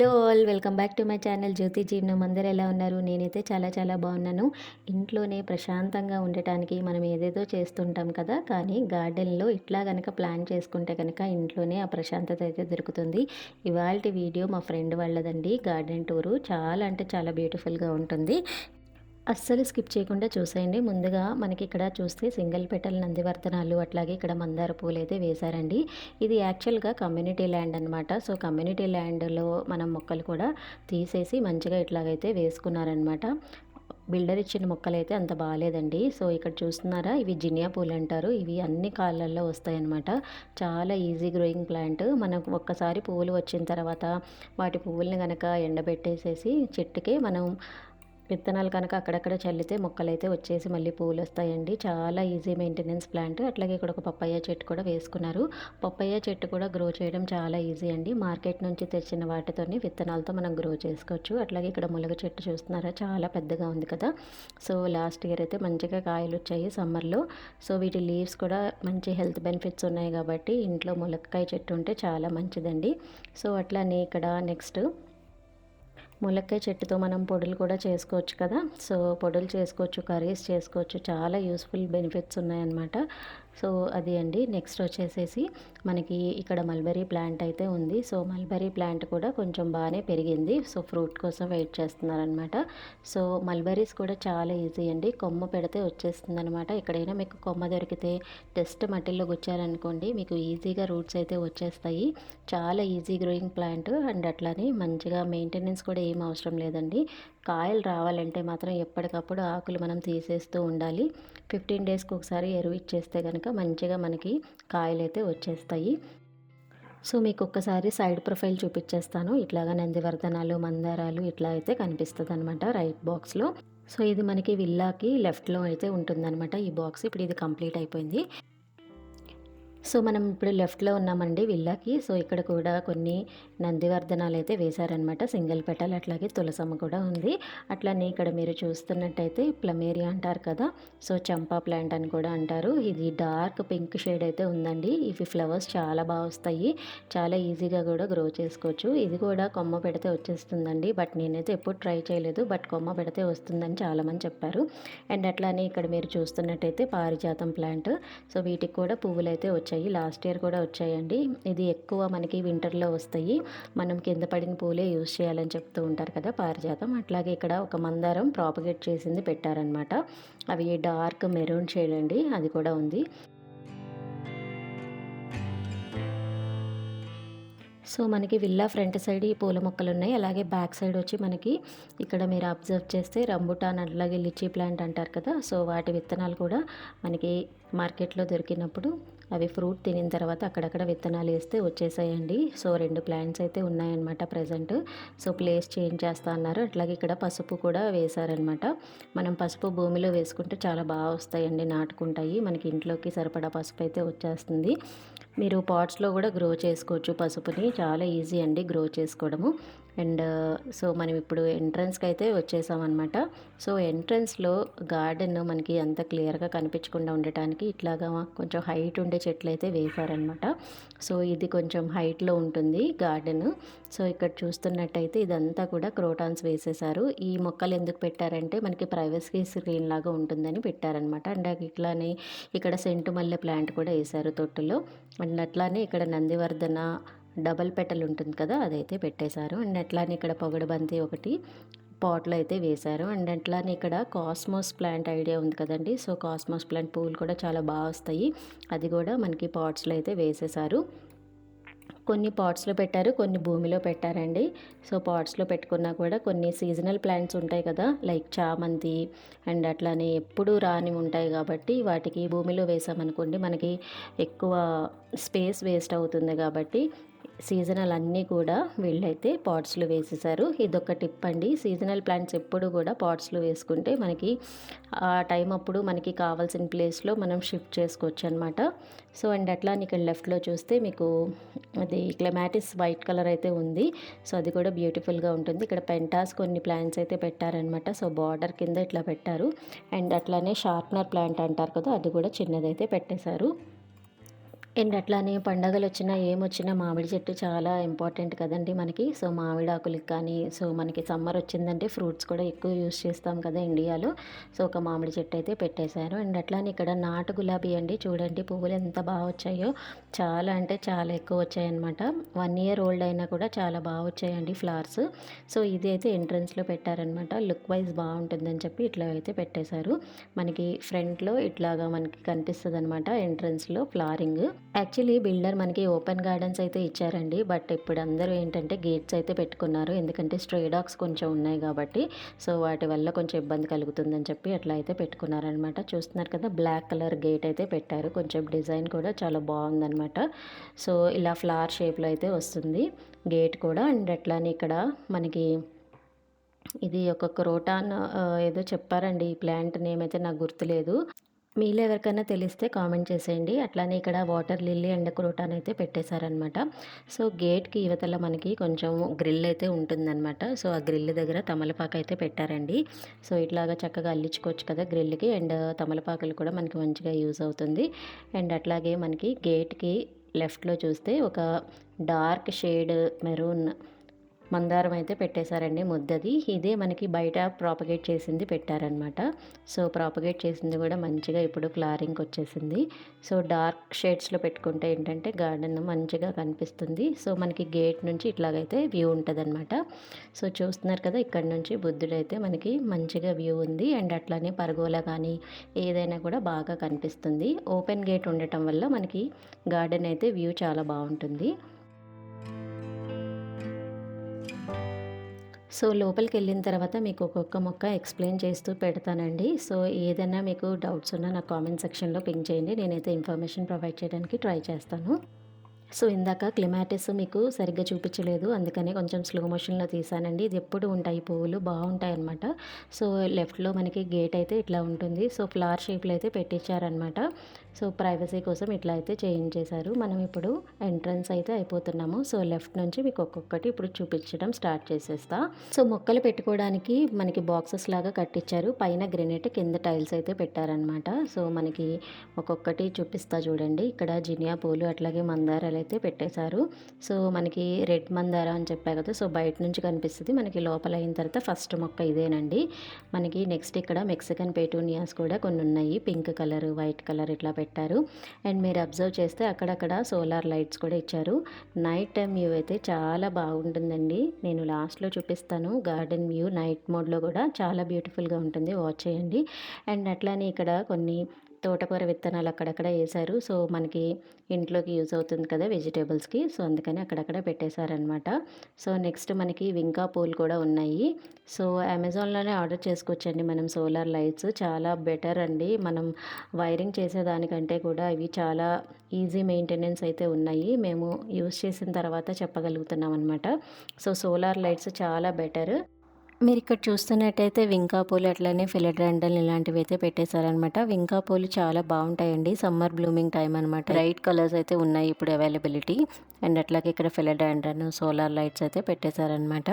Hello all welcome back to my channel Jyothi Jeevanam. అందరూ ఎలా ఉన్నారు? నేనైతే చాలా చాలా బాగున్నాను. ఇంట్లోనే ప్రశాంతంగా ఉండటానికి మనం ఏదేదో చేస్తుంటాం కదా, కానీ గార్డెన్లో ఇట్లా కనుక ప్లాన్ చేసుకుంటే కనుక ఇంట్లోనే ఆ ప్రశాంతత అయితే దొరుకుతుంది. ఇవాల్టి వీడియో మా ఫ్రెండ్ వాళ్ళదండి. గార్డెన్ టూరు చాలా అంటే చాలా బ్యూటిఫుల్గా ఉంటుంది. అస్సలు స్కిప్ చేయకుండా చూసేయండి. ముందుగా మనకి ఇక్కడ చూస్తే సింగిల్ పెటల్ నందివర్ధనాలు, అట్లాగే ఇక్కడ మందార పూలైతే వేశారండి. ఇది యాక్చువల్‌గా కమ్యూనిటీ ల్యాండ్ అనమాట. సో, కమ్యూనిటీ ల్యాండ్‌లో మనం మొక్కలు కూడా తీసేసి మంచిగా ఇట్లాగైతే వేసుకున్నారనమాట. బిల్డర్ ఇచ్చిన మొక్కలైతే అంత బాలేదండి. సో, ఇక్కడ చూస్తున్నారా, ఇవి జినియా పూలంటారు. ఇవి అన్ని కాలాల్లో వస్తాయన్నమాట. చాలా ఈజీ గ్రోయింగ్ ప్లాంట్. మనకు ఒక్కసారి పువ్వులు వచ్చిన తర్వాత వాటి పువ్వుల్ని గనక ఎండబెట్టేసేసి చెట్టుకే మనం విత్తనాలు కనుక అక్కడక్కడ చల్లితే మొక్కలైతే వచ్చేసి మళ్ళీ పూలొస్తాయండి. చాలా ఈజీ మెయింటెనెన్స్ ప్లాంట్. అట్లాగే ఇక్కడ ఒక పప్పయ్య చెట్టు కూడా వేసుకున్నారు. పప్పయ్య చెట్టు కూడా గ్రో చేయడం చాలా ఈజీ అండి. మార్కెట్ నుంచి తెచ్చిన వాటితోని విత్తనాలతో మనం గ్రో చేసుకోవచ్చు. అట్లాగే ఇక్కడ ములగ చెట్టు చూస్తున్నారా, చాలా పెద్దగా ఉంది కదా. సో, లాస్ట్ ఇయర్ అయితే మంచిగా కాయలొచ్చాయి సమ్మర్‌లో. సో, వీటి లీవ్స్ కూడా మంచి హెల్త్ బెనిఫిట్స్ ఉన్నాయి కాబట్టి ఇంట్లో ములక్కాయ చెట్టు ఉంటే చాలా మంచిదండి. సో, అట్లానే ఇక్కడ నెక్స్ట్ ములక్కాయ చెట్టుతో మనం పొడులు కూడా చేసుకోవచ్చు కదా. సో, పొడులు చేసుకోవచ్చు, కర్రీస్ చేసుకోవచ్చు. చాలా యూస్ఫుల్ బెనిఫిట్స్ ఉన్నాయన్నమాట. సో, అది అండి. నెక్స్ట్ వచ్చేసేసి మనకి ఇక్కడ మల్బెర్రీ ప్లాంట్ అయితే ఉంది. సో, మల్బెర్రీ ప్లాంట్ కూడా కొంచెం బాగానే పెరిగింది. సో, ఫ్రూట్ కోసం వెయిట్ చేస్తున్నారనమాట. సో, మల్బెర్రీస్ కూడా చాలా ఈజీ అండి. కొమ్మ పెడితే వచ్చేస్తుందనమాట. ఎక్కడైనా మీకు కొమ్మ దొరికితే జస్ట్ మట్టిలో గుచ్చారనుకోండి, మీకు ఈజీగా రూట్స్ అయితే వచ్చేస్తాయి. చాలా ఈజీ గ్రోయింగ్ ప్లాంట్. అండ్ అట్లానే మంచిగా మెయింటెనెన్స్ కూడా ఏం అవసరం లేదండి. కాయలు రావాలంటే మాత్రం ఎప్పటికప్పుడు ఆకులు మనం తీసేస్తూ ఉండాలి. 15 డేస్కి ఒకసారి ఎరువు ఇచ్చేస్తే కనుక మంచిగా మనకి కాయలైతే వచ్చేస్తాయి. సో, మీకు ఒక్కసారి సైడ్ ప్రొఫైల్ చూపించేస్తాను. ఇట్లాగా నందివర్ధనాలు, మందారాలు ఇట్లా అయితే కనిపిస్తుందనమాట రైట్ బాక్స్‌లో. సో, ఇది మనకి విల్లాకి లెఫ్ట్‌లో అయితే ఉంటుందనమాట ఈ బాక్స్. ఇప్పుడు ఇది కంప్లీట్ అయిపోయింది. సో, మనం ఇప్పుడు లెఫ్ట్‌లో ఉన్నామండి విల్లాకి. సో, ఇక్కడ కూడా కొన్ని నందివర్ధనాలు అయితే వేశారనమాట. సింగిల్ పెటల్, అట్లాగే తులసమ్మ కూడా ఉంది. అట్లనే ఇక్కడ మీరు చూస్తున్నట్టయితే ప్లమేరియా అంటారు కదా. సో, చంపా ప్లాంట్ అని కూడా అంటారు. ఇది డార్క్ పింక్ షేడ్ అయితే ఉందండి. ఇవి ఫ్లవర్స్ చాలా బాగా వస్తాయి. చాలా ఈజీగా కూడా గ్రో చేసుకోవచ్చు. ఇది కూడా కొమ్మ పెడితే వచ్చేస్తుందండి. బట్ నేనైతే ఎప్పుడు ట్రై చేయలేదు. బట్ కొమ్మ పెడితే వస్తుందని చాలామంది చెప్పారు. అండ్ అట్లానే ఇక్కడ మీరు చూస్తున్నట్టయితే పారిజాతం ప్లాంట్. సో, వీటికి కూడా పువ్వులైతే వచ్చాయి. లాస్ట్ ఇయర్ కూడా వచ్చాయండి. ఇది ఎక్కువ మనకి వింటర్‌లో వస్తాయి. మనం కింద పడిన పూలే యూజ్ చేయాలని చెప్తూ ఉంటారు కదా పారిజాతం. అట్లాగే ఇక్కడ ఒక మందారం ప్రాపగేట్ చేసింది పెట్టారనమాట. అవి డార్క్ మెరూన్ షేడ్ అండి. అది కూడా ఉంది. సో, మనకి విల్లా ఫ్రంట్ సైడ్ ఈ పూల మొక్కలున్నాయి. అలాగే బ్యాక్ సైడ్ వచ్చి మనకి ఇక్కడ మీరు అబ్జర్వ్ చేస్తే రంబుటాన్, అట్లాగే లిచీ ప్లాంట్ అంటారు కదా. సో, వాటి విత్తనాలు కూడా మనకి మార్కెట్‌లో దొరికినప్పుడు అవి ఫ్రూట్ తినిన తర్వాత అక్కడక్కడ విత్తనాలు వేస్తే వచ్చేసాయండి. సో, 2 ప్లాంట్స్ అయితే ఉన్నాయన్నమాట ప్రెజెంట్. సో, ప్లేస్ చేంజ్ చేస్తా అన్నారు. అట్లాగే ఇక్కడ పసుపు కూడా వేశారనమాట. మనం పసుపు భూమిలో వేసుకుంటే చాలా బాగా వస్తాయండి, నాటుకుంటాయి. మనకి ఇంట్లోకి సరిపడా పసుపు అయితే వచ్చేస్తుంది. మీరు పాట్స్‌లో కూడా గ్రో చేసుకోవచ్చు పసుపుని. చాలా ఈజీ అండి గ్రో చేసుకోవడము. అండ్ సో, మనం ఇప్పుడు ఎంట్రన్స్‌కి అయితే వచ్చేసామన్నమాట. సో, ఎంట్రన్స్‌లో గార్డెన్ మనకి అంత క్లియర్‌గా కనిపించకుండా ఉండటానికి ఇట్లాగా కొంచెం హైట్ ఉండే చెట్లయితే వేశారనమాట. సో, ఇది కొంచెం హైట్‌లో ఉంటుంది గార్డెన్. సో, ఇక్కడ చూస్తున్నట్టయితే ఇదంతా కూడా క్రోటాన్స్ వేసేశారు. ఈ మొక్కలు ఎందుకు పెట్టారంటే మనకి ప్రైవసీ స్క్రీన్ లాగా ఉంటుందని పెట్టారనమాట. అండ్ ఇట్లానే ఇక్కడ సెంటు మల్లె ప్లాంట్ కూడా వేశారు తొట్టులో. అండ్ అట్లానే ఇక్కడ నందివర్ధన డబల్ పెటల్ ఉంటుంది కదా, అదైతే పెట్టేశారు. అండ్ అట్లానే ఇక్కడ పొగడబంతి ఒకటి పాట్‌లో అయితే వేశారు. అండ్ అట్లానే ఇక్కడ కాస్మోస్ ప్లాంట్ ఐడియా ఉంది కదండీ. సో, కాస్మోస్ ప్లాంట్ పువ్వులు కూడా చాలా బాగా వస్తాయి. అది కూడా మనకి పాట్స్‌లో అయితే వేసేశారు. కొన్ని పాట్స్‌లో పెట్టారు, కొన్ని భూమిలో పెట్టారండి. సో, పాట్స్‌లో పెట్టుకున్నా కూడా కొన్ని సీజనల్ ప్లాంట్స్ ఉంటాయి కదా, లైక్ చామంతి అండ్ అట్లానే ఎప్పుడూ రానివి ఉంటాయి కాబట్టి వాటికి భూమిలో వేసామనుకోండి మనకి ఎక్కువ స్పేస్ వేస్ట్ అవుతుంది కాబట్టి సీజనల్ అన్నీ కూడా వీళ్ళైతే పాట్స్‌లో వేసేసారు. ఇదొక టిప్ అండి. సీజనల్ ప్లాంట్స్ ఎప్పుడు కూడా పాట్స్‌లో వేసుకుంటే మనకి ఆ టైం అప్పుడు మనకి కావాల్సిన ప్లేస్‌లో మనం షిఫ్ట్ చేసుకోవచ్చనమాట. సో, అండ్ అట్లానే ఇక్కడ లెఫ్ట్‌లో చూస్తే మీకు అది క్లెమాటిస్ వైట్ కలర్ అయితే ఉంది. సో, అది కూడా బ్యూటిఫుల్‌గా ఉంటుంది. ఇక్కడ పెంటాస్ కొన్ని ప్లాంట్స్ అయితే పెట్టారనమాట. సో, బార్డర్ కింద ఇట్లా పెట్టారు. అండ్ అట్లానే షార్ప్నర్ ప్లాంట్ అంటారు కదా, అది కూడా చిన్నదైతే పెట్టేశారు. అండ్ అట్లానే పండగలొచ్చినా, ఏమొచ్చినా మామిడి చెట్టు చాలా ఇంపార్టెంట్ కదండీ మనకి. సో, మామిడాకులకి కానీ, సో, మనకి సమ్మరొచ్చిందంటే ఫ్రూట్స్ కూడా ఎక్కువ యూజ్ చేస్తాం కదా ఇండియాలో. సో, ఒక మామిడి చెట్టయితే పెట్టేశారు. అండ్ అట్లానే ఇక్కడ నాటు గులాబీ అండి. చూడండి పువ్వులు ఎంత బాగా వచ్చాయో. చాలా అంటే చాలా ఎక్కువ వచ్చాయన్నమాట. 1 ఇయర్ ఓల్డ్ అయినా కూడా చాలా బాగా వచ్చాయండి ఫ్లవర్స్. సో, ఇది అయితే ఎంట్రన్స్‌లో పెట్టారనమాట. లుక్ వైజ్ బావుంటుందని చెప్పి ఇట్లా అయితే పెట్టేశారు. మనకి ఫ్రంట్‌లో ఇట్లాగా మనకి కనిపిస్తదనమాట ఎంట్రన్స్‌లో ఫ్లవరింగ్. యాక్చువల్లీ బిల్డర్ మనకి ఓపెన్ గార్డెన్స్ అయితే ఇచ్చారండి. బట్ ఇప్పుడు అందరూ ఏంటంటే గేట్స్ అయితే పెట్టుకున్నారు. ఎందుకంటే స్ట్రే డాగ్స్ కొంచెం ఉన్నాయి కాబట్టి. సో, వాటి వల్ల కొంచెం ఇబ్బంది కలుగుతుందని చెప్పి అట్లా అయితే పెట్టుకున్నారనమాట. చూస్తున్నారు కదా బ్లాక్ కలర్ గేట్ అయితే పెట్టారు. కొంచెం డిజైన్ కూడా చాలా బావుందనమాట. సో, ఇలా ఫ్లవర్ షేప్‌లో అయితే వస్తుంది గేట్ కూడా. అండ్ అట్లానే ఇక్కడ మనకి ఇది ఒక క్రోటాన్ ఏదో చెప్పారండి. ఈ ప్లాంట్ నేమ్ అయితే నాకు గుర్తులేదు. మీలో ఎవరికైనా తెలిస్తే కామెంట్ చేసేయండి. అట్లానే ఇక్కడ వాటర్ లిల్లీ అండ్ క్రోటాన్ అయితే పెట్టేశారనమాట. సో, గేట్‌కి ఇవతల మనకి కొంచెం గ్రిల్ అయితే ఉంటుందనమాట. సో, ఆ గ్రిల్ దగ్గర తమలపాకు అయితే పెట్టారండి. సో, ఇట్లాగా చక్కగా అల్లించుకోవచ్చు కదా గ్రిల్‌కి. అండ్ తమలపాకులు కూడా మనకి మంచిగా యూజ్ అవుతుంది. అండ్ అట్లాగే మనకి గేట్‌కి లెఫ్ట్‌లో చూస్తే ఒక డార్క్ షేడ్ మెరూన్ మందారం అయితే పెట్టేశారండి ముద్దది. ఇదే మనకి బయట ప్రాపగేట్ చేసింది పెట్టారనమాట. సో, ప్రాపగేట్ చేసింది కూడా మంచిగా ఇప్పుడు ఫ్లవరింగ్‌కొచ్చేసింది. సో, డార్క్ షేడ్స్‌లో పెట్టుకుంటే ఏంటంటే గార్డెన్ మంచిగా కనిపిస్తుంది. సో, మనకి గేట్ నుంచి ఇట్లాగైతే వ్యూ ఉంటదనమాట. సో, చూస్తున్నారు కదా ఇక్కడ నుంచి బుద్ధుడైతే మనకి మంచిగా వ్యూ ఉంది. అండ్ అట్లానే పరగోలా కానీ ఏదైనా కూడా బాగా కనిపిస్తుంది. ఓపెన్ గేట్ ఉండటం వల్ల మనకి గార్డెన్ అయితే వ్యూ చాలా బావుంటుంది. సో, లోపలికెళ్ళిన తర్వాత మీకు ఒక్కొక్క మొక్క ఎక్స్‌ప్లెయిన్ చేస్తూ పెడతానండి. సో, ఏదైనా మీకు డౌట్స్ ఉన్నా నాకు కామెంట్ సెక్షన్‌లో పింగ్ చేయండి. నేనైతే ఇన్ఫర్మేషన్ ప్రొవైడ్ చేయడానికి ట్రై చేస్తాను. సో, ఇందాక క్లెమాటిస్ మీకు సరిగ్గా చూపించలేదు. అందుకని కొంచెం స్లో మోషన్‌లో తీశానండి. ఇది ఎప్పుడు ఉంటాయి పువ్వులు బావుంటాయన్నమాట. సో, లెఫ్ట్‌లో మనకి గేట్ అయితే ఇట్లా ఉంటుంది. సో, ఫ్లవర్ షేప్‌లో అయితే పెట్టించారనమాట. సో, ప్రైవసీ కోసం ఇట్లా అయితే చేయించేశారు. మనం ఇప్పుడు ఎంట్రన్స్ అయితే అయిపోతున్నాము. సో, లెఫ్ట్ నుంచి మీకు ఒక్కొక్కటి ఇప్పుడు చూపించడం స్టార్ట్ చేసేస్తా. సో, మొక్కలు పెట్టుకోవడానికి మనకి బాక్సెస్ లాగా కట్టించారు. పైన గ్రెనైట్ కింద టైల్స్ అయితే పెట్టారనమాట. సో, మనకి ఒక్కొక్కటి చూపిస్తా చూడండి. ఇక్కడ జినియా పూలు అట్లాగే మందారాలు అయితే పెట్టేశారు. సో, మనకి రెడ్ మందార అని చెప్పా కదా! సో, బయట నుంచి కనిపిస్తది. మనకి లోపల అయిన తర్వాత ఫస్ట్ మొక్క ఇదేనండి. మనకి నెక్స్ట్ ఇక్కడ మెక్సికన్ పెటూనియాస్ కూడా కొన్ని ఉన్నాయి. పింక్ కలర్, వైట్ కలర్ ఇట్లా పెట్టారు. అండ్ మీరు అబ్జర్వ్ చేస్తే అక్కడక్కడ సోలార్ లైట్స్ కూడా ఇచ్చారు. నైట్ టైమ్ వ్యూ అయితే చాలా బాగుంటుందండి. నేను లాస్ట్‌లో చూపిస్తాను. గార్డెన్ వ్యూ నైట్ మోడ్‌లో కూడా చాలా బ్యూటిఫుల్‌గా ఉంటుంది. వాచ్ చేయండి. అండ్ అట్లానే ఇక్కడ కొన్ని తోటకూర విత్తనాలు అక్కడక్కడ ఏశారు. సో, మనకి ఇంట్లోకి యూజ్ అవుతుంది కదా వెజిటబుల్స్‌కి. సో, అందుకని అక్కడక్కడ పెట్టేశారనమాట. సో, నెక్స్ట్ మనకి వింకా పూలు కూడా ఉన్నాయి. సో, అమెజాన్‌లోనే ఆర్డర్ చేసుకోవచ్చండి మనం సోలార్ లైట్స్. చాలా బెటర్ అండి. మనం వైరింగ్ చేసేదానికంటే కూడా ఇవి చాలా ఈజీ మెయింటెనెన్స్ అయితే ఉన్నాయి. మేము యూజ్ చేసిన తర్వాత చెప్పగలుగుతున్నాం అనమాట. సో, సోలార్ లైట్స్ చాలా బెటర్. మీరిక్కడ చూస్తున్నట్టయితే వింకా పూలు అట్లనే ఫిలడ్రాండన్ ఇలాంటివి అయితే పెట్టేశారనమాట. వింకా పూలు చాలా బావుంటాయండి. సమ్మర్ బ్లూమింగ్ టైమ్ అనమాట. బ్రైట్ కలర్స్ అయితే ఉన్నాయి ఇప్పుడు అవైలబిలిటీ. అండ్ అట్లాగే ఇక్కడ ఫిలడ్రాండన్, సోలార్ లైట్స్ అయితే పెట్టేశారనమాట.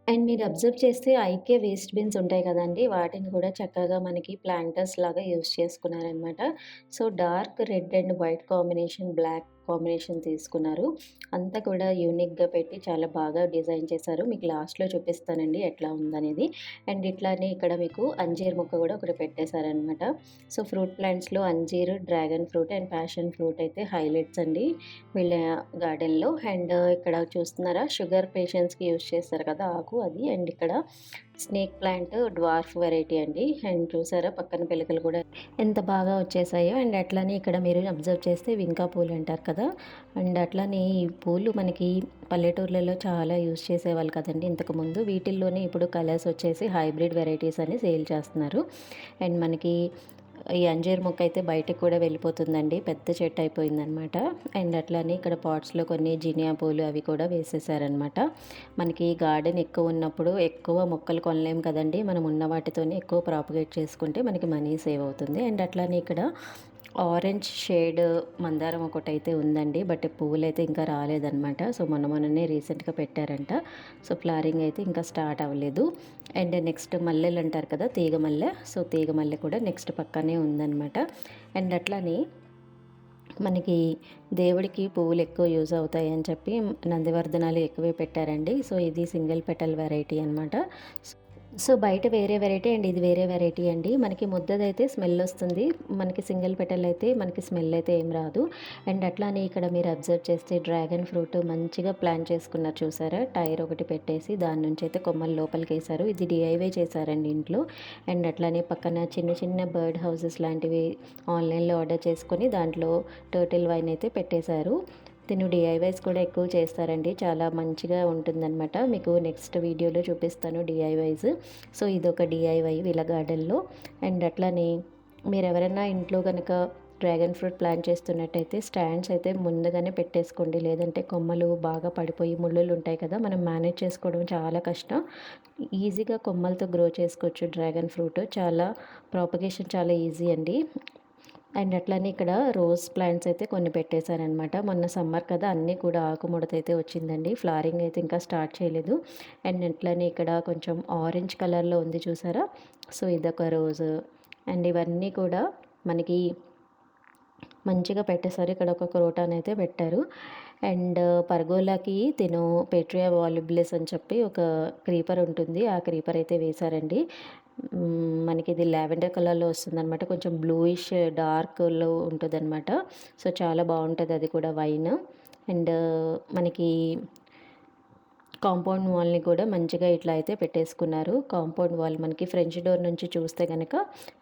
అండ్ మీరు అబ్జర్వ్ చేస్తే ఐకే వేస్ట్ బిన్స్ ఉంటాయి కదండీ! వాటిని కూడా చక్కగా మనకి ప్లాంటర్స్ లాగా యూజ్ చేసుకున్నారనమాట. So, dark red and white combination, black combination తీసుకున్నారు. అంతా కూడా యూనిక్‌గా పెట్టి చాలా బాగా డిజైన్ చేశారు. మీకు లాస్ట్‌లో చూపిస్తానండి ఎట్లా ఉందనేది. అండ్ ఇట్లానే ఇక్కడ మీకు అంజీర్ మొక్క కూడా ఒకటి పెట్టేశారనమాట. సో, ఫ్రూట్ ప్లాంట్స్‌లో అంజీర్, dragon fruit and passion fruit అయితే హైలైట్స్ అండి వీళ్ళ గార్డెన్‌లో. అండ్ ఇక్కడ చూస్తున్నారా షుగర్ పేషెంట్స్‌కి యూజ్ చేస్తారు కదా ఆకు అది. అండ్ ఇక్కడ స్నేక్ ప్లాంట్ డ్వార్ఫ్ వెరైటీ అండి. అండ్ చూసారా పక్కన పిలకలు కూడా ఎంత బాగా వచ్చేసాయో. అండ్ అట్లనే ఇక్కడ మీరు అబ్జర్వ్ చేస్తే వింకా పూలు అంటారు కదా! అండ్ అట్లనే ఈ పూలు మనకి పల్లెటూర్లలో చాలా యూజ్ చేసేవాళ్ళు కదండీ ఇంతకుముందు. వీటిల్లోనే ఇప్పుడు కలర్స్ వచ్చేసి హైబ్రిడ్ వెరైటీస్ అని సేల్ చేస్తున్నారు. అండ్ మనకి ఈ అంజీర్ మొక్క అయితే బయటకి కూడా వెళ్ళిపోతుందండి. పెద్ద చెట్టు అయిపోయిందనమాట. అండ్ అట్లానే ఇక్కడ పాట్స్‌లో కొన్ని జినియా పూలు అవి కూడా వేసేసారనమాట. మనకి గార్డెన్ ఎక్కువ ఉన్నప్పుడు ఎక్కువ మొక్కలు కొనలేము కదండీ! మనం ఉన్న వాటితోనే ఎక్కువ ప్రాపగేట్ చేసుకుంటే మనకి మనీ సేవ్ అవుతుంది. అండ్ అట్లానే ఇక్కడ ఆరెంజ్ షేడ్ మందారం ఒకటైతే ఉందండి. బట్ పువ్వులైతే ఇంకా రాలేదనమాట. సో మొన్ననే రీసెంట్గా పెట్టారంట. సో ఫ్లవరింగ్ అయితే ఇంకా స్టార్ట్ అవ్వలేదు. అండ్ నెక్స్ట్ మల్లెలు అంటారు కదా, తీగ మల్లె. సో తీగ మల్లె కూడా నెక్స్ట్ పక్కనే ఉందన్నమాట. అండ్ అట్లానే మనకి దేవుడికి పువ్వులు ఎక్కువ యూజ్ అవుతాయి అని చెప్పి నందివర్ధనాలు ఎక్కువే పెట్టారండి. సో ఇది సింగిల్ పెటల్ వెరైటీ అనమాట. సో బయట వేరే వెరైటీ అండ్ ఇది వేరే వెరైటీ అండి. మనకి ముద్దదైతే స్మెల్ వస్తుంది, మనకి సింగిల్ పెటల్ అయితే మనకి స్మెల్ అయితే ఏం రాదు. అండ్ అట్లానే ఇక్కడ మీరు అబ్జర్వ్ చేస్తే డ్రాగన్ ఫ్రూట్ మంచిగా ప్లాన్ చేసుకున్నారు చూసారా. టైర్ ఒకటి పెట్టేసి దాని నుంచి అయితే కొమ్మలు లోపలికి వేశారు. ఇది డిఐవై చేశారండి ఇంట్లో. అండ్ అట్లానే పక్కన చిన్న చిన్న బర్డ్ హౌసెస్ లాంటివి ఆన్లైన్లో ఆర్డర్ చేసుకొని దాంట్లో టర్టిల్ వైన్ అయితే పెట్టేశారు. తిను డిఐవైస్ కూడా ఎక్కువ చేస్తారండి, చాలా మంచిగా ఉంటుందన్నమాట. మీకు నెక్స్ట్ వీడియోలో చూపిస్తాను డిఐవైస్. సో ఇదొక డిఐవై వీళ్ళ గార్డెన్లో. అండ్ అట్లనే మీరు ఎవరైనా ఇంట్లో కనుక డ్రాగన్ ఫ్రూట్ ప్లాన్ చేస్తున్నట్టయితే స్టాండ్స్ అయితే ముందుగానే పెట్టేసుకోండి, లేదంటే కొమ్మలు బాగా పడిపోయి ముళ్ళులు ఉంటాయి కదా, మనం మేనేజ్ చేసుకోవడం చాలా కష్టం. ఈజీగా కొమ్మలతో గ్రో చేసుకోవచ్చు డ్రాగన్ ఫ్రూట్, చాలా ప్రాపగేషన్ చాలా ఈజీ అండి. అండ్ అట్లనే ఇక్కడ రోజ్ ప్లాంట్స్ అయితే కొన్ని పెట్టేశారనమాట. మొన్న సమ్మర్ కదా, అన్నీ కూడా ఆకుముడత అయితే వచ్చిందండి. ఫ్లవరింగ్ అయితే ఇంకా స్టార్ట్ చేయలేదు. అండ్ అట్లనే ఇక్కడ కొంచెం ఆరెంజ్ కలర్లో ఉంది చూసారా. సో ఇదొక రోజు. అండ్ ఇవన్నీ కూడా మనకి మంచిగా పెట్టేశారు. ఇక్కడ ఒక క్రోటాన్ అయితే పెట్టారు. అండ్ పర్గోలాకి తిను పేట్రియా వాల్యుబులిస్ అని చెప్పి ఒక క్రీపర్ ఉంటుంది, ఆ క్రీపర్ అయితే వేశారండి. మనకి ఇది లావెండర్ కలర్లో వస్తుందన్నమాట, కొంచెం బ్లూయిష్ డార్క్లో ఉంటుందన్నమాట. సో చాలా బాగుంటుంది అది కూడా వైన్. అండ్ మనకి కాంపౌండ్ వాల్ని కూడా మంచిగా ఇట్లా అయితే పెట్టేసుకున్నారు. కాంపౌండ్ వాల్ మనకి ఫ్రెంచ్ డోర్ నుంచి చూస్తే కనుక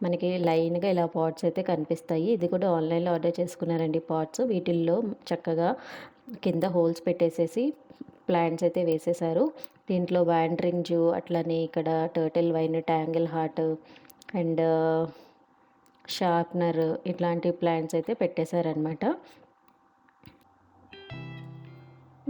మనకి లైన్గా ఇలా పాట్స్ అయితే కనిపిస్తాయి. ఇది కూడా ఆన్లైన్లో ఆర్డర్ చేసుకున్నారండి పాట్స్. వీటిల్లో చక్కగా కింద హోల్స్ పెట్టేసేసి ప్లాంట్స్ అయితే వేసేసారు. దీంట్లో వ్యాండరింగ్ జూ, అట్లనే ఇక్కడ turtle wine, tangle heart and sharpener ఇట్లాంటి ప్లాంట్స్ అయితే పెట్టేశారనమాట.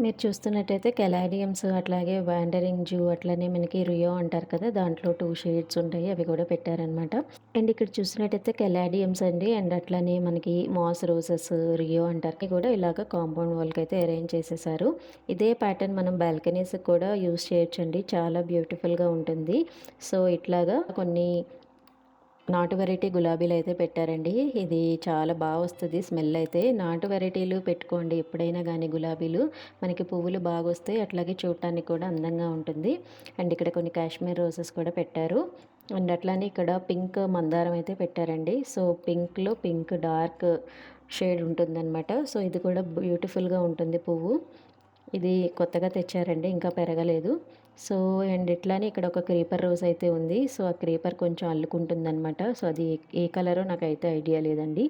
మీరు చూస్తున్నట్టయితే కెలాడియమ్స్, అట్లాగే వాండరింగ్ జూ, అట్లనే మనకి రియో అంటారు కదా, దాంట్లో 2 షేడ్స్ ఉంటాయి, అవి కూడా పెట్టారనమాట. అండ్ ఇక్కడ చూసినట్టయితే కెలాడియమ్స్ అండి. అండ్ అట్లనే మనకి మాస్ రోజెస్, రియో అంటారు కూడా ఇలాగ కాంపౌండ్ వాల్కి అయితే అరేంజ్ చేసేసారు. ఇదే ప్యాటర్న్ మనం బాల్కనీస్కి కూడా యూస్ చేయొచ్చండి, చాలా బ్యూటిఫుల్గా ఉంటుంది. సో ఇట్లాగా కొన్ని నాటు వెరైటీ గులాబీలు అయితే పెట్టారండి. ఇది చాలా బాగా వస్తుంది స్మెల్ అయితే. నాటు వెరైటీలు పెట్టుకోండి ఎప్పుడైనా కానీ, గులాబీలు మనకి పువ్వులు బాగా వస్తాయి, అట్లాగే చూడటానికి కూడా అందంగా ఉంటుంది. అండ్ ఇక్కడ కొన్ని కాశ్మీర్ రోజెస్ కూడా పెట్టారు. అండ్ అట్లానే ఇక్కడ పింక్ మందారం అయితే పెట్టారండి. సో పింక్లో పింక్ డార్క్ షేడ్ ఉంటుందన్నమాట. సో ఇది కూడా బ్యూటిఫుల్గా ఉంటుంది పువ్వు. ఇది కొత్తగా తెచ్చారండి, ఇంకా పెరగలేదు. సో అండ్ ఇట్లానే ఇక్కడ ఒక క్రీపర్ రోజ్ అయితే ఉంది. సో ఆ క్రీపర్ కొంచెం అల్లుకుంటుందన్నమాట. సో అది ఏ కలరో నాకైతే ఐడియా లేదండి,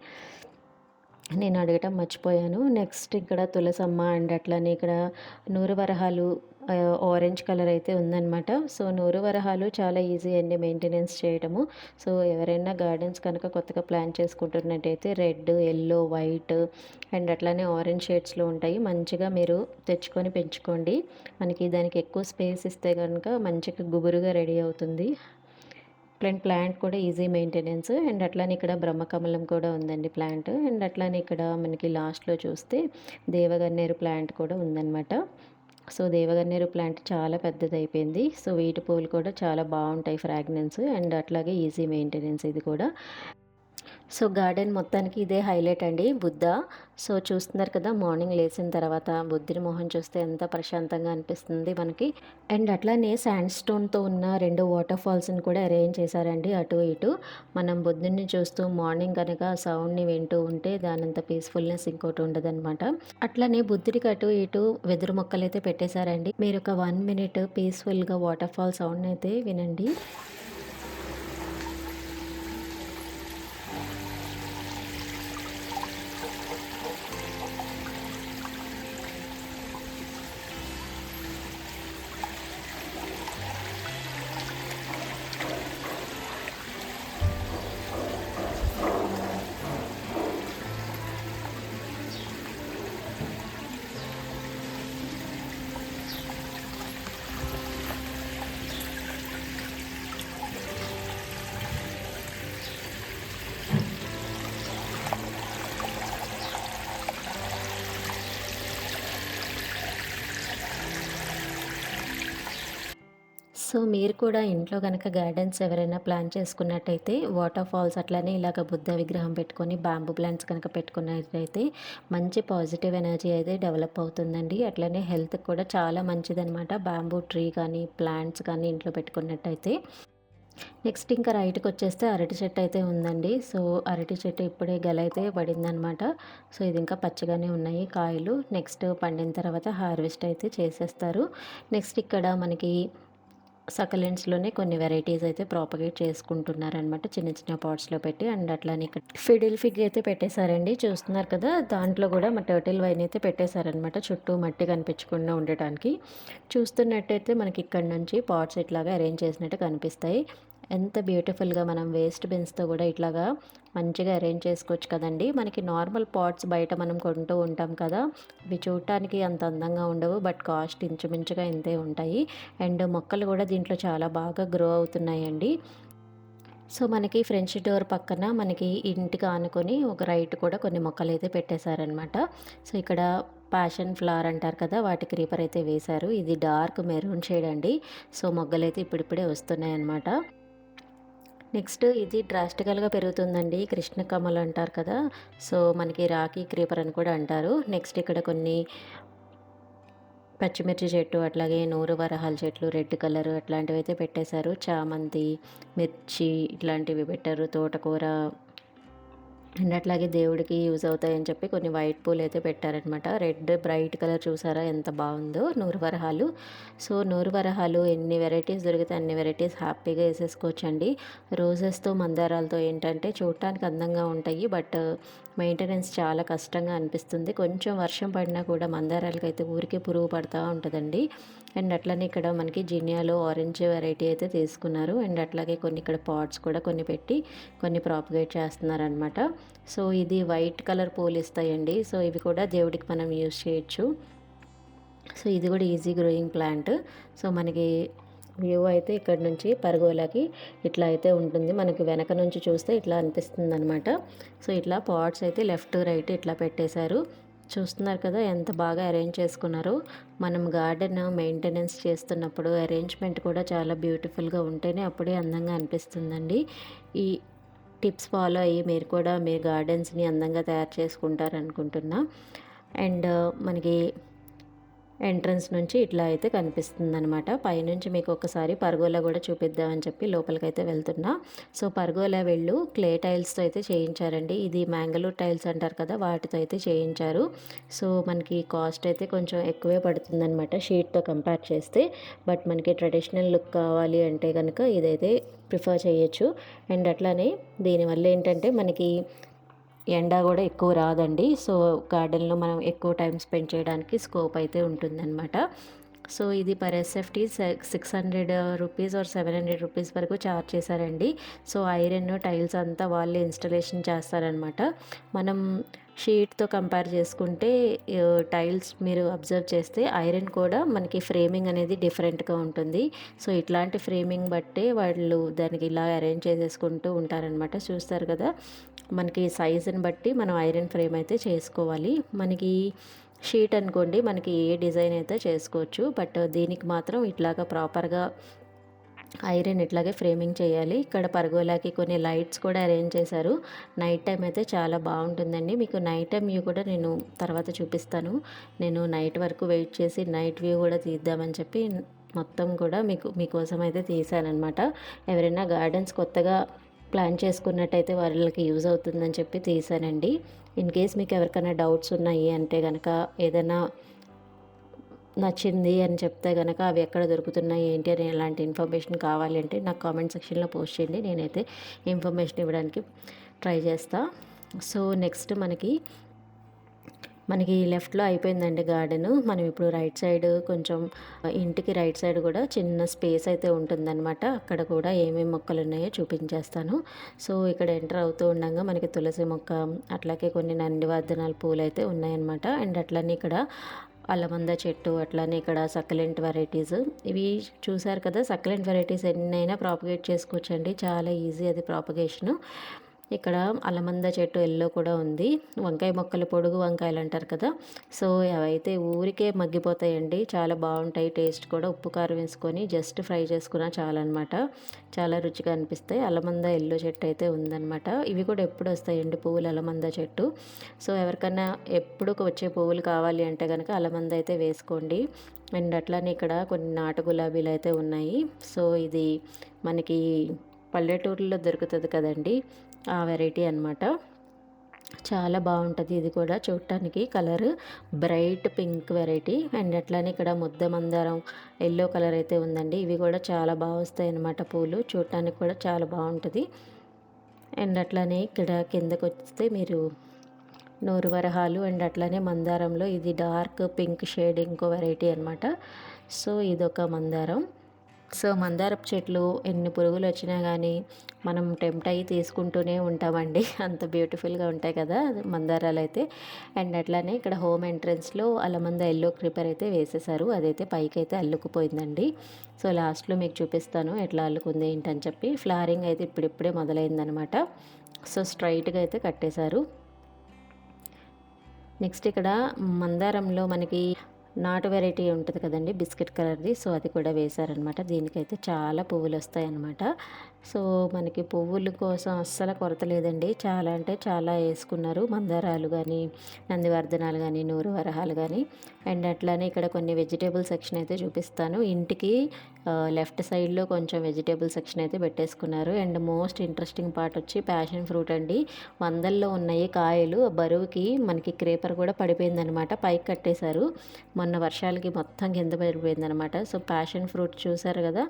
నేను అడగటం మర్చిపోయాను. నెక్స్ట్ ఇక్కడ తులసమ్మ అండ్ అట్లనే ఇక్కడ నూరు వరహాలు ఆరెంజ్ కలర్ అయితే ఉందన్నమాట. సో నూరు వరహాలు చాలా ఈజీ అండి మెయింటెనెన్స్ చేయడము. సో ఎవరైనా గార్డెన్స్ కనుక కొత్తగా ప్లాన్ చేసుకుంటున్నట్టయితే రెడ్, ఎల్లో, వైట్ అండ్ అట్లానే ఆరెంజ్ షేడ్స్లో ఉంటాయి. మంచిగా మీరు తెచ్చుకొని పెంచుకోండి. మనకి దానికి ఎక్కువ స్పేస్ ఇస్తే కనుక మంచిగా గుబురుగా రెడీ అవుతుంది. ప్లాంట్ కూడా ఈజీ మెయింటెనెన్స్. అండ్ అట్లానే ఇక్కడ బ్రహ్మకమలం కూడా ఉందండి ప్లాంట్. అండ్ అట్లానే ఇక్కడ మనకి లాస్ట్లో చూస్తే దేవగన్నేరు ప్లాంట్ కూడా ఉందన్నమాట. సో దేవగన్నేరు ప్లాంట్ చాలా పెద్దది అయిపోయింది. సో వీటి పూలు కూడా చాలా బాగుంటాయి ఫ్రాగ్రెన్స్, అండ్ అట్లాగే ఈజీ మెయింటెనెన్స్ ఇది కూడా. సో గార్డెన్ మొత్తానికి ఇదే హైలైట్ అండి, బుద్ధ. సో చూస్తున్నారు కదా, మార్నింగ్ లేచిన తర్వాత బుద్ధుని మొహం చూస్తే ఎంత ప్రశాంతంగా అనిపిస్తుంది మనకి. అండ్ అట్లానే శాండ్ స్టోన్తో ఉన్న 2 వాటర్ ఫాల్స్ని కూడా అరేంజ్ చేశారండి అటు ఇటు. మనం బుద్ధుని చూస్తూ మార్నింగ్ కనుక సౌండ్ని వింటూ ఉంటే దానంత పీస్ఫుల్నెస్ ఇంకోటి ఉండదన్నమాట. అట్లానే బుద్ధుడికి అటు ఇటు వెదురు మొక్కలు అయితే పెట్టేశారండి. మీరు ఒక 1 minute పీస్ఫుల్గా వాటర్ ఫాల్ సౌండ్ అయితే వినండి. సో, మీరు కూడా ఇంట్లో గనక గార్డెన్స్ ఎవరైనా ప్లాన్ చేసుకున్నట్టయితే వాటర్ ఫాల్స్ అట్లనే ఇలాగ బుద్ధ విగ్రహం పెట్టుకొని బ్యాంబూ ప్లాంట్స్ కనుక పెట్టుకున్నట్టయితే మంచి పాజిటివ్ ఎనర్జీ అయితే డెవలప్ అవుతుందండి. అట్లనే హెల్త్‌కి కూడా చాలా మంచిదనమాట. బ్యాంబూ ట్రీ కానీ, ప్లాంట్స్ కానీ ఇంట్లో పెట్టుకున్నట్టయితే. నెక్స్ట్ ఇంకా రైట్‌కొచ్చేస్తే అరటి చెట్టు అయితే ఉందండి. సో, అరటి చెట్టు ఇప్పుడే గెలైతే పడిందనమాట. సో, ఇది ఇంకా పచ్చగానే ఉన్నాయి కాయలు. నెక్స్ట్ పండిన తర్వాత హార్వెస్ట్ అయితే చేసేస్తారు. నెక్స్ట్ ఇక్కడ మనకి సకలెంట్స్‌లోనే కొన్ని వెరైటీస్ అయితే ప్రాపగేట్ చేసుకుంటున్నారనమాట. చిన్న చిన్న పాట్స్‌లో పెట్టి అండ్ అట్లానే ఇక్కడ ఫిడిల్ ఫిగ్ అయితే పెట్టేశారండి. చూస్తున్నారు కదా! దాంట్లో గూడా మా టర్టిల్ వైన్ అయితే పెట్టేశారనమాట. చుట్టూ మట్టి కనిపించకుండా ఉండటానికి. చూస్తున్నట్టయితే మనకి ఇక్కడ నుంచి పాట్స్ ఇట్లాగా అరేంజ్ చేసినట్టు కనిపిస్తాయి. ఎంత బ్యూటిఫుల్‌గా మనం వేస్ట్ బిన్స్‌తో గూడా ఇట్లాగా మంచిగా అరేంజ్ చేసుకోవచ్చు కదండీ. మనకి నార్మల్ పాట్స్ బయట మనం కొంటూ ఉంటాం కదా! అవి చూడటానికి అంత అందంగా ఉండవు. బట్ కాస్ట్ ఇంచుమించుగా ఇంతే ఉంటాయి. అండ్ మొక్కలు కూడా దీంట్లో చాలా బాగా గ్రో అవుతున్నాయండి. సో, మనకి ఫ్రెంచ్ డోర్ పక్కన మనకి ఇంటికి ఆనుకొని ఒక రైట్ కూడా కొన్ని మొక్కలైతే పెట్టేశారనమాట. సో, ఇక్కడ ప్యాషన్ ఫ్లవర్ అంటారు కదా! వాటి క్రీపర్ అయితే వేశారు. ఇది డార్క్ మెరూన్ షేడ్ అండి. సో, మొగ్గలైతే ఇప్పుడిప్పుడే వస్తున్నాయన్నమాట. నెక్స్ట్ ఇది డ్రాస్టికల్‌గా పెరుగుతుందండి. కృష్ణ కమల్ అంటారు కదా! సో, మనకి రాఖీ క్రీపర్ అని కూడా అంటారు. నెక్స్ట్ ఇక్కడ కొన్ని పచ్చిమిర్చి చెట్టు, అట్లాగే నూరు వరహాల చెట్లు రెడ్ కలర్ అట్లాంటివైతే పెట్టేశారు. చామంతి, మిర్చి ఇట్లాంటివి పెట్టారు. తోటకూర అండ్ అట్లాగే దేవుడికి యూజ్ అవుతాయని చెప్పి కొన్ని వైట్ పూలైతే పెట్టారనమాట. రెడ్ బ్రైట్ కలర్ చూసారా ఎంత బావుందో నూరు వరహాలు. సో, నూరు వరహాలు ఎన్ని వెరైటీస్ దొరికితే అన్ని వెరైటీస్ హ్యాపీగా ఏసేసుకోవచ్చండి. రోజెస్‌తో, మందారాలతో ఏంటంటే చూడటానికి అందంగా ఉంటాయి. బట్ మెయింటెనెన్స్ చాలా కష్టంగా అనిపిస్తుంది. కొంచెం వర్షం పడినా కూడా మందారాలకైతే ఊరికే పురుగు పడతా ఉంటదండి. అండ్ అట్లనే ఇక్కడ మనకి జినియాలో ఆరెంజ్ వెరైటీ అయితే తీసుకున్నారు. అండ్ అట్లాగే కొన్ని ఇక్కడ పాట్స్ కూడా కొన్ని పెట్టి కొన్ని ప్రాపగేట్ చేస్తున్నారనమాట. సో, ఇది వైట్ కలర్ పూలిస్తాయండి. సో, ఇవి కూడా దేవుడికి మనం యూజ్ చేయొచ్చు. సో, ఇది కూడా ఈజీ గ్రోయింగ్ ప్లాంట్. సో, మనకి వ్యూ అయితే ఇక్కడ నుంచి పరగోలాకి ఇట్లా అయితే ఉంటుంది. మనకి వెనక నుంచి చూస్తే ఇట్లా అనిపిస్తుందనమాట. సో, ఇట్లా పాట్స్ అయితే లెఫ్ట్, రైట్ ఇట్లా పెట్టేశారు. చూస్తున్నారు కదా! ఎంత బాగా అరేంజ్ చేసుకున్నారో. మనం గార్డెన్ మెయింటెనెన్స్ చేస్తున్నప్పుడు అరేంజ్‌మెంట్ కూడా చాలా బ్యూటిఫుల్‌గా ఉంటేనే అప్పుడే అందంగా అనిపిస్తుందండి. ఈ టిప్స్ ఫాలో అయ్యి మీరు కూడా మీ గార్డెన్స్‌ని అందంగా తయారు చేసుకుంటారనుకుంటున్నా. అండ్ మనకి ఎంట్రన్స్ నుంచి ఇట్లా అయితే కనిపిస్తుందనమాట. పైనుంచి మీకు ఒకసారి పర్గోలా కూడా చూపిద్దామని చెప్పి లోపలికైతే వెళ్తున్నా. సో, పర్గోలా వెళ్ళు క్లే టైల్స్‌తో అయితే చేయించారండి. ఇది మ్యాంగలూర్ టైల్స్ అంటారు కదా! వాటితో అయితే చేయించారు. సో, మనకి కాస్ట్ అయితే కొంచెం ఎక్కువే పడుతుందనమాట షీట్‌తో కంపేర్ చేస్తే. బట్ మనకి ట్రెడిషనల్ లుక్ కావాలి అంటే గనక ఇదైతే ప్రిఫర్ చేయొచ్చు. అండ్ అట్లానే దీనివల్ల ఏంటంటే మనకి ఎండ గూడా ఎక్కువ రాదండి. సో, గార్డెన్‌లో మనం ఎక్కువ టైమ్ స్పెండ్ చేయడానికి స్కోప్ అయితే ఉంటుందనమాట. సో, ఇది per SFT 600 rupees or 700 rupees వరకు చార్జ్ చేశారండి. సో, ఐరన్, టైల్స్ అంతా వాళ్ళే ఇన్‌స్టలేషన్ చేస్తారనమాట. మనం షీట్‌తో కంపేర్ చేసుకుంటే టైల్స్ మీరు అబ్జర్వ్ చేస్తే ఐరన్ కూడా మనకి ఫ్రేమింగ్ అనేది డిఫరెంట్‌గా ఉంటుంది. సో, ఇట్లాంటి ఫ్రేమింగ్ బట్టే వాళ్ళు దానికి ఇలా అరేంజ్ చేసేసుకుంటూ ఉంటారనమాట. చూస్తారు కదా! మనకి సైజుని బట్టి మనం ఐరన్ ఫ్రేమ్ అయితే చేసుకోవాలి. మనకి షీట్ అనుకోండి మనకి ఏ డిజైన్ అయితే చేసుకోవచ్చు. బట్ దీనికి మాత్రం ఇట్లాగా ప్రాపర్‌గా ఐరన్ ఇట్లాగే ఫ్రేమింగ్ చేయాలి. ఇక్కడ పర్గోలాకి కొన్ని లైట్స్ కూడా అరేంజ్ చేశారు. నైట్ టైమ్ అయితే చాలా బావుంటుందండి. మీకు నైట్ టైమ్ వ్యూ కూడా నేను తర్వాత చూపిస్తాను. నేను నైట్ వరకు వెయిట్ చేసి నైట్ వ్యూ కూడా తీద్దామని చెప్పి మొత్తం కూడా మీకోసం అయితే తీశాననమాట. ఎవరైనా గార్డెన్స్ కొత్తగా ప్లాన్ చేసుకున్నట్టయితే వాళ్ళకి యూజ్ అవుతుందని చెప్పి తీశానండి. ఇన్ కేస్ మీకు ఎవరికైనా డౌట్స్ ఉన్నాయి అంటే గనక ఏదైనా నచ్చింది అని చెప్తే గనక అవి ఎక్కడ దొరుకుతున్నాయి ఏంటి అని ఎలాంటి ఇన్ఫర్మేషన్ కావాలి అంటే నాకు కామెంట్ సెక్షన్‌లో పోస్ట్ చేయండి. నేనైతే ఇన్ఫర్మేషన్ ఇవ్వడానికి ట్రై చేస్తా. సో, నెక్స్ట్ మనకి లెఫ్ట్‌లో అయిపోయిందండి గార్డెను. మనం ఇప్పుడు రైట్ సైడ్ కొంచెం ఇంటికి రైట్ సైడ్ కూడా చిన్న స్పేస్ అయితే ఉంటుందనమాట. అక్కడ కూడా ఏమేమి మొక్కలున్నాయో చూపించేస్తాను. సో, ఇక్కడ ఎంటర్ అవుతూ ఉండంగా మనకి తులసి మొక్క, అట్లాగే కొన్ని నందివర్ధనాల పూలైతే ఉన్నాయన్నమాట. అండ్ అట్లనే ఇక్కడ అలమంద చెట్టు, అట్లానే ఇక్కడ సక్కలెంట్ వెరైటీస్. ఇవి చూసారు కదా! సక్కలెంట్ వెరైటీస్ ఎన్నైనా ప్రాపగేట్ చేసుకోవచ్చండి. చాలా ఈజీ అది ప్రాపగేషను. ఇక్కడ అలమంద చెట్టు ఎల్లో కూడా ఉంది. వంకాయ మొక్కలు పొడుగు వంకాయలు అంటారు కదా, సో అవైతే ఊరికే మగ్గిపోతాయండి. చాలా బాగుంటాయి, టేస్ట్ కూడా ఉప్పు కారం వేసుకొని జస్ట్ ఫ్రై చేసుకున్నా చాలన్నమాట. చాలా రుచిగా అనిపిస్తాయి. అలమంద ఎల్లో చెట్టు అయితే ఉందన్నమాట. ఇవి కూడా ఎప్పుడు వస్తాయండి పువ్వులు, అలమంద చెట్టు. సో ఎవరికన్నా ఎప్పుడు వచ్చే పువ్వులు కావాలి అంటే కనుక అలమంద అయితే వేసుకోండి. అండ్ అట్లానే ఇక్కడ కొన్ని నాటు గులాబీలు అయితే ఉన్నాయి. సో ఇది మనకి పల్లెటూరులో దొరుకుతుంది కదండి, ఆ వెరైటీ అనమాట. చాలా బాగుంటుంది ఇది కూడా చూడటానికి. Colour bright pink variety. And అట్లానే ఇక్కడ ముద్ద మందారం ఎల్లో కలర్ అయితే ఉందండి. ఇవి కూడా చాలా బాగా వస్తాయి అన్నమాట పూలు, చూడటానికి కూడా చాలా బాగుంటుంది. అండ్ అట్లానే ఇక్కడ కిందకు వస్తే మీరు నూరు వరహాలు అండ్ అట్లానే మందారంలో ఇది డార్క్ పింక్ షేడ్ ఇంకో వెరైటీ అనమాట. సో ఇదొక మందారం. సో మందారపు చెట్లు ఎన్ని పురుగులు వచ్చినా కానీ మనం టెంప్ట్ అయ్యి తీసుకుంటూనే ఉంటామండి. అంత బ్యూటిఫుల్గా ఉంటాయి కదా మందారాలు అయితే. అండ్ అట్లానే ఇక్కడ హోమ్ ఎంట్రన్స్లో అలమంద ఎల్లో క్రీపర్ అయితే వేసేసారు. అదైతే పైకి అయితే అల్లుకుపోయిందండి. సో లాస్ట్లో మీకు చూపిస్తాను ఎట్లా అల్లుకుంది ఏంటని చెప్పి. ఫ్లవరింగ్ అయితే ఇప్పుడిప్పుడే మొదలైందనమాట. సో స్ట్రైట్గా అయితే కట్టేశారు. నెక్స్ట్ ఇక్కడ మందారంలో మనకి నాటు వెరైటీ ఉంటుంది కదండి, బిస్కెట్ కలర్ది. సో అది కూడా వేశారనమాట. దీనికైతే చాలా పువ్వులు వస్తాయి అన్నమాట. సో మనకి పువ్వుల కోసం అస్సలు కొరత లేదండి. చాలా అంటే చాలా వేసుకున్నారు. మందారాలు కానీ, నందివర్ధనాలు కానీ, నూరు వరహాలు కానీ. అండ్ అట్లానే ఇక్కడ కొన్ని వెజిటేబుల్ సెక్షన్ అయితే చూపిస్తాను. ఇంటికి లెఫ్ట్ సైడ్లో కొంచెం వెజిటేబుల్ సెక్షన్ అయితే పెట్టేసుకున్నారు. అండ్ మోస్ట్ ఇంట్రెస్టింగ్ పార్ట్ వచ్చి ప్యాషన్ ఫ్రూట్ అండి. వందల్లో ఉన్నాయి కాయలు. బరువుకి మనకి క్రేపర్ కూడా పడిపోయిందనమాట, పైకి కట్టేశారు. మొన్న వర్షాలకి మొత్తం కింద పడిపోయిందనమాట. సో ప్యాషన్ ఫ్రూట్ చూసారు కదా,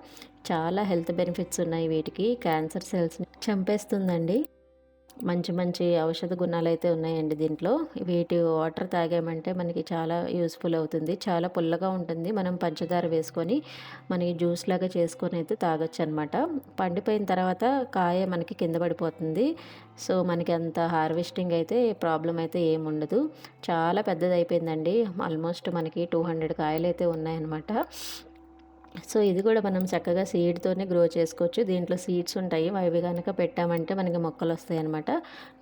చాలా హెల్త్ బెనిఫిట్స్ ఉన్నాయి వీటికి. క్యాన్సర్ సెల్స్ని చంపేస్తుందండి. మంచి మంచి ఔషధ గుణాలు అయితే ఉన్నాయండి దీంట్లో. వీటి వాటర్ తాగామంటే మనకి చాలా యూస్ఫుల్ అవుతుంది. చాలా పుల్లగా ఉంటుంది. మనం పంచదార వేసుకొని మనకి జ్యూస్ లాగా చేసుకొని అయితే తాగొచ్చు అనమాట. పండిపోయిన తర్వాత కాయ మనకి కింద పడిపోతుంది. సో మనకి అంత హార్వెస్టింగ్ అయితే ప్రాబ్లం అయితే ఏముండదు. చాలా పెద్దది అయిపోయిందండి. ఆల్మోస్ట్ మనకి 200 కాయలు అయితే ఉన్నాయన్నమాట. సో ఇది కూడా మనం చక్కగా సీడ్తోనే గ్రో చేసుకోవచ్చు. దీంట్లో సీడ్స్ ఉంటాయి, అవి కనుక పెట్టామంటే మనకి మొక్కలు వస్తాయి అనమాట.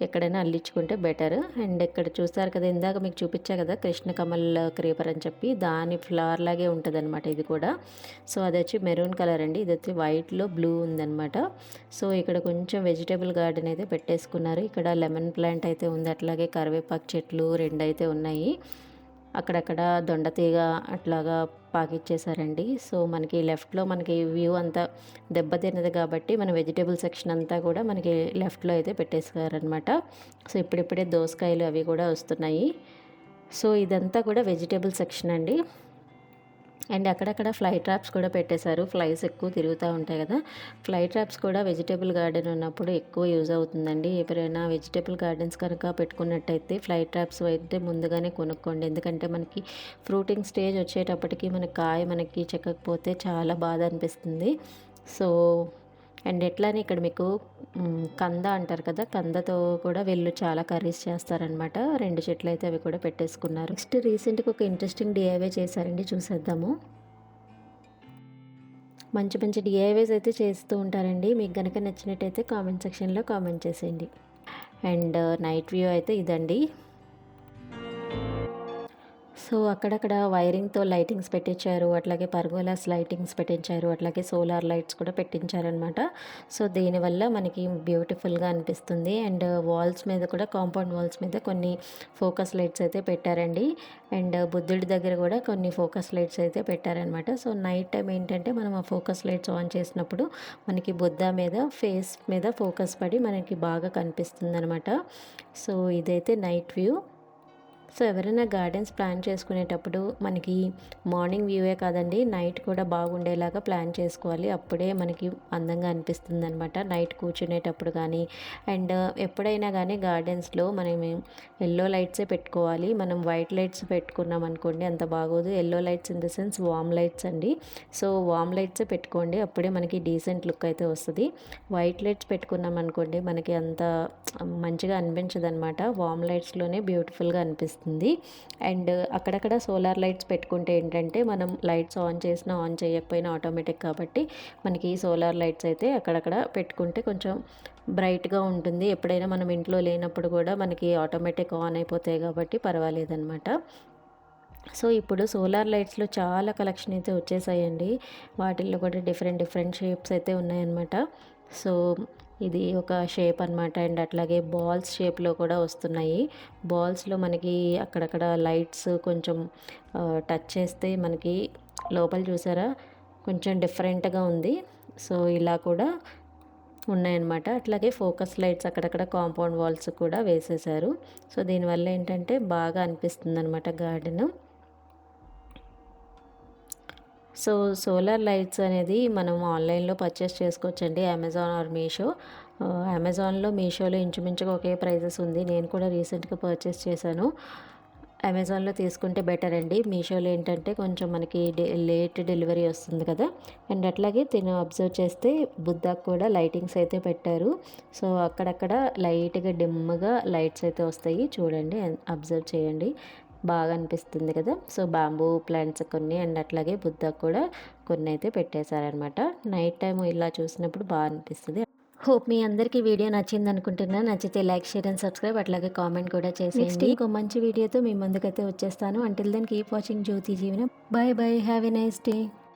ఎక్కడైనా అల్లించుకుంటే బెటర్. అండ్ ఇక్కడ చూస్తారు కదా, ఇందాక మీకు చూపించా కదా కృష్ణ కమల్ క్రీపర్ అని చెప్పి, దాని ఫ్లవర్ లాగే ఉంటుంది అనమాట ఇది కూడా. సో అది వచ్చి మెరూన్ కలర్ అండి, ఇది వచ్చి వైట్లో బ్లూ ఉందన్నమాట. సో ఇక్కడ కొంచెం వెజిటేబుల్ గార్డెన్ అయితే పెట్టేసుకున్నారు. ఇక్కడ లెమన్ ప్లాంట్ అయితే ఉంది, అట్లాగే కరివేపాకు చెట్లు 2 అయితే ఉన్నాయి. అక్కడక్కడ దొండతీగ అట్లాగా పాకిచ్చేసారండి. సో మనకి లెఫ్ట్లో మనకి వ్యూ అంతా దెబ్బతిన్నది కాబట్టి మన వెజిటేబుల్ సెక్షన్ అంతా కూడా మనకి లెఫ్ట్లో అయితే పెట్టేసారనమాట. సో ఇప్పుడిప్పుడే దోసకాయలు అవి కూడా వస్తున్నాయి. సో ఇదంతా కూడా వెజిటేబుల్ సెక్షన్ అండి. అండ్ అక్కడక్కడ ఫ్లై ట్రాప్స్ కూడా పెట్టేశారు. ఫ్లైస్ ఎక్కువ తిరుగుతూ ఉంటాయి కదా, ఫ్లై ట్రాప్స్ కూడా వెజిటేబుల్ గార్డెన్ ఉన్నప్పుడు ఎక్కువ యూజ్ అవుతుందండి. ఎవరైనా వెజిటేబుల్ గార్డెన్స్ కనుక పెట్టుకున్నట్టయితే ఫ్లై ట్రాప్స్ అయితే ముందుగానే కొనుక్కోండి. ఎందుకంటే మనకి ఫ్రూటింగ్ స్టేజ్ వచ్చేటప్పటికి మన కాయ మనకి చెక్కకపోతే చాలా బాధ అనిపిస్తుంది. సో అండ్ ఎట్లానే ఇక్కడ మీకు కంద అంటారు కదా, కందతో కూడా వీళ్ళు చాలా కర్రీస్ చేస్తారనమాట. 2 చెట్లు అయితే అవి కూడా పెట్టేసుకున్నారు. నెక్స్ట్ రీసెంట్గా ఒక ఇంట్రెస్టింగ్ డిఐవై చేశారండి, చూసేద్దాము. మంచి మంచి డిఐవైస్ అయితే చేస్తూ ఉంటారండి. మీకు కనుక నచ్చినట్టయితే కామెంట్ సెక్షన్లో కామెంట్ చేసేయండి. అండ్ నైట్ వ్యూ అయితే ఇదండి. సో అక్కడక్కడ వైరింగ్తో లైటింగ్స్ పెట్టించారు, అట్లాగే పర్గోలాస్ లైటింగ్స్ పెట్టించారు, అట్లాగే సోలార్ లైట్స్ కూడా పెట్టించారనమాట. సో దీనివల్ల మనకి బ్యూటిఫుల్గా అనిపిస్తుంది. అండ్ వాల్స్ మీద కూడా, కాంపౌండ్ వాల్స్ మీద కొన్ని ఫోకస్ లైట్స్ అయితే పెట్టారండి. అండ్ బుద్ధుడి దగ్గర కూడా కొన్ని ఫోకస్ లైట్స్ అయితే పెట్టారనమాట. సో నైట్ టైం ఏంటంటే మనం ఆ ఫోకస్ లైట్స్ ఆన్ చేసినప్పుడు మనకి బుద్ధ మీద, ఫేస్ మీద ఫోకస్ పడి మనకి బాగా కనిపిస్తుంది అనమాట. సో ఇదైతే నైట్ వ్యూ. సో ఎవరైనా గార్డెన్స్ ప్లాన్ చేసుకునేటప్పుడు మనకి మార్నింగ్ వ్యూవే కాదండి, నైట్ కూడా బాగుండేలాగా ప్లాన్ చేసుకోవాలి. అప్పుడే మనకి అందంగా అనిపిస్తుంది అనమాట, నైట్ కూర్చునేటప్పుడు కానీ. అండ్ ఎప్పుడైనా కానీ గార్డెన్స్లో మనం ఎల్లో లైట్సే పెట్టుకోవాలి. మనం వైట్ లైట్స్ పెట్టుకున్నాం అనుకోండి అంత బాగోదు. Yellow lights in the sense warm lights అండి. సో వామ్ లైట్సే పెట్టుకోండి, అప్పుడే మనకి డీసెంట్ లుక్ అయితే వస్తుంది. వైట్ లైట్స్ పెట్టుకున్నాం అనుకోండి మనకి అంత మంచిగా అనిపించదు అనమాట. వామ్ లైట్స్లోనే బ్యూటిఫుల్గా అనిపిస్తుంది. అనిపిస్తుంది. అండ్ అక్కడక్కడ సోలార్ లైట్స్ పెట్టుకుంటే ఏంటంటే మనం లైట్స్ ఆన్ చేసినా ఆన్ చేయకపోయినా ఆటోమేటిక్ కాబట్టి మనకి సోలార్ లైట్స్ అయితే అక్కడక్కడ పెట్టుకుంటే కొంచెం బ్రైట్గా ఉంటుంది. ఎప్పుడైనా మనం ఇంట్లో లేనప్పుడు కూడా మనకి ఆటోమేటిక్ ఆన్ అయిపోతాయి కాబట్టి పర్వాలేదనమాట. సో ఇప్పుడు సోలార్ లైట్స్లో చాలా కలెక్షన్ అయితే వచ్చేసాయండి. వాటిల్లో కూడా డిఫరెంట్ డిఫరెంట్ షేప్స్ అయితే ఉన్నాయన్నమాట. సో ఇది ఒక షేప్ అనమాట. అండ్ అట్లాగే బాల్స్ షేప్లో కూడా వస్తున్నాయి. బాల్స్లో మనకి అక్కడక్కడ లైట్స్ కొంచెం టచ్ చేస్తే మనకి లోపల చూసారా కొంచెం డిఫరెంట్గా ఉంది. సో ఇలా కూడా ఉన్నాయన్నమాట. అట్లాగే ఫోకస్ లైట్స్ అక్కడక్కడ కాంపౌండ్ వాల్స్ కూడా వేసేసారు. సో దీనివల్ల ఏంటంటే బాగా అనిపిస్తుంది అనమాట గార్డెన్. సో సోలార్ లైట్స్ అనేది మనం ఆన్లైన్లో పర్చేస్ చేసుకోవచ్చండి. Amazon are Meesho. అమెజాన్లో మీషోలో ఇంచుమించుగా ఒకే ప్రైజెస్ ఉంది. నేను కూడా రీసెంట్గా పర్చేస్ చేశాను. అమెజాన్లో తీసుకుంటే బెటర్ అండి. మీషోలో ఏంటంటే కొంచెం మనకి లేట్ డెలివరీ వస్తుంది కదా. అండ్ అట్లాగే అబ్జర్వ్ చేస్తే బుద్ధకు కూడా లైటింగ్స్ అయితే పెట్టారు. సో అక్కడక్కడ లైట్గా డిమ్గా లైట్స్ అయితే వస్తాయి చూడండి, అబ్జర్వ్ చేయండి, బాగా అనిపిస్తుంది కదా. సో బాంబూ ప్లాంట్స్ కొన్ని అండ్ అట్లాగే బుద్ధకు కూడా కొన్ని అయితే పెట్టేశారనమాట. నైట్ టైం ఇలా చూసినప్పుడు బాగా అనిపిస్తుంది. హోప్ మీ అందరికీ వీడియో నచ్చింది అనుకుంటున్నా. నచ్చితే లైక్, షేర్ అండ్ సబ్స్క్రైబ్, అట్లాగే కామెంట్ కూడా చేసేయండి. నెక్స్ట్ ఇంకో మంచి వీడియోతో మీ ముందుకైతే వచ్చేస్తాను. అంటిల్ దెన్ కీప్ వాచింగ్ జ్యోతి జీవనం. By by, have a nice day.